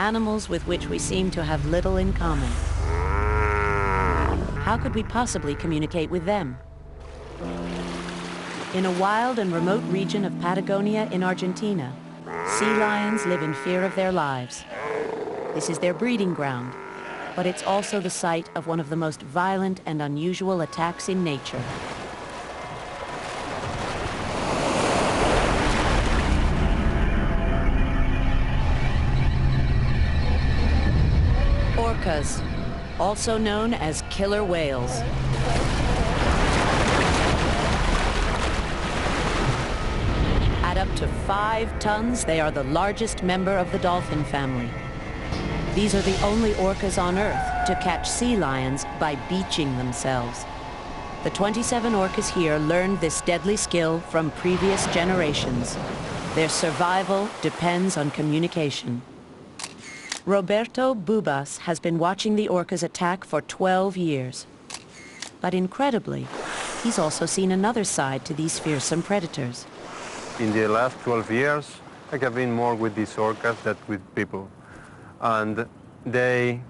animals with which we seem to have little in common. How could we possibly communicate with them? In a wild and remote region of Patagonia in Argentina, sea lions live in fear of their lives. This is their breeding ground, but it's also the site of one of the most violent and unusual attacks in nature. Orcas, also known as killer whales. At up to 5 tons, they are the largest member of the dolphin family. These are the only orcas on Earth to catch sea lions by beaching themselves. The 27 orcas here learned this deadly skill from previous generations. Their survival depends on communication. Roberto Bubas has been watching the orcas attack for 12 years. But incredibly, he's also seen another side to these fearsome predators. In the last 12 years, I have been more with these orcas than with people. And they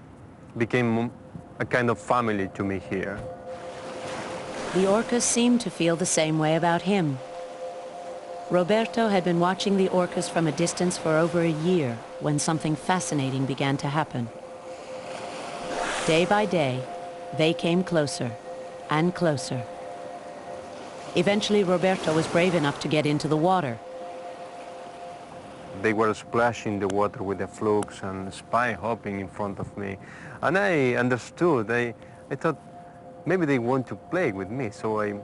became a kind of family to me here. The orcas seem to feel the same way about him. Roberto had been watching the orcas from a distance for over a year when something fascinating began to happen. Day by day, they came closer and closer. Eventually, Roberto was brave enough to get into the water. They were splashing the water with the flukes and spy hopping in front of me. And I understood. I thought maybe they want to play with me. So I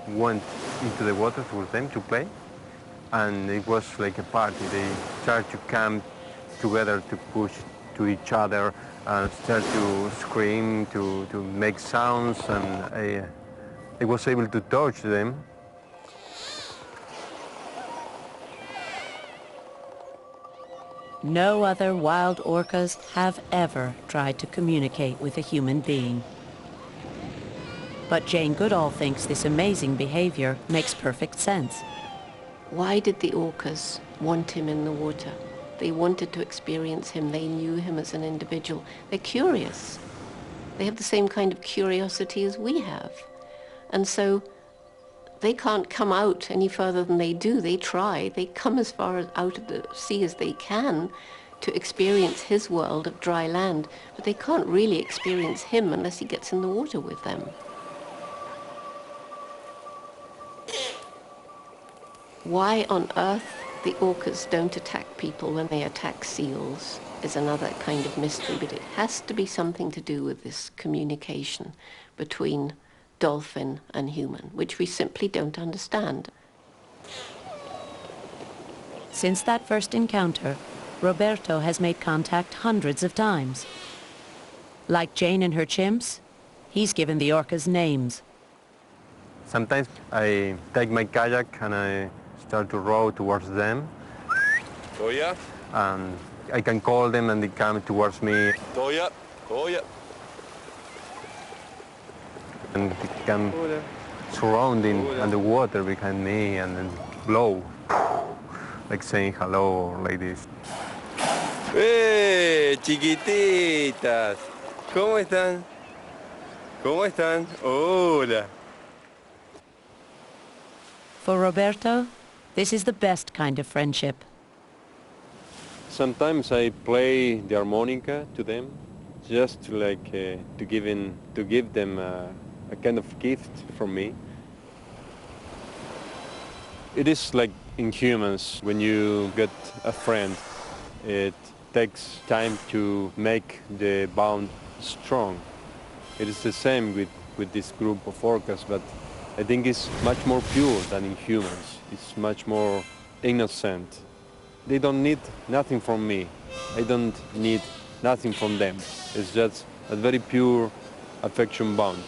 went into the water with them to play. And it was like a party. They started to come together to push to each other and start to scream, to make sounds. And I was able to touch them. No other wild orcas have ever tried to communicate with a human being. But Jane Goodall thinks this amazing behavior makes perfect sense. Why did the orcas want him in the water? They wanted to experience him. They knew him as an individual. They're curious. They have the same kind of curiosity as we have. And so they can't come out any further than they do. They try. They come as far out of the sea as they can to experience his world of dry land, but they can't really experience him unless he gets in the water with them. Why on earth the orcas don't attack people when they attack seals is another kind of mystery, but it has to be something to do with this communication between dolphin and human, which we simply don't understand. Since that first encounter, Roberto has made contact hundreds of times. Like Jane and her chimps, he's given the orcas names. Sometimes I take my kayak and I start to row towards them. Toya. And I can call them and they come towards me. Toya. Toya. And they come surrounding on the water behind me and then blow, like saying hello or like this. ¡Eh, chiquititas! ¿Cómo están? ¿Cómo están? Hola. For Roberto, this is the best kind of friendship. Sometimes I play the harmonica to them, just to give them a kind of gift from me. It is like in humans, when you get a friend, it takes time to make the bond strong. It is the same with this group of orcas, but I think it's much more pure than in humans. It's much more innocent. They don't need nothing from me. I don't need nothing from them. It's just a very pure affection bond.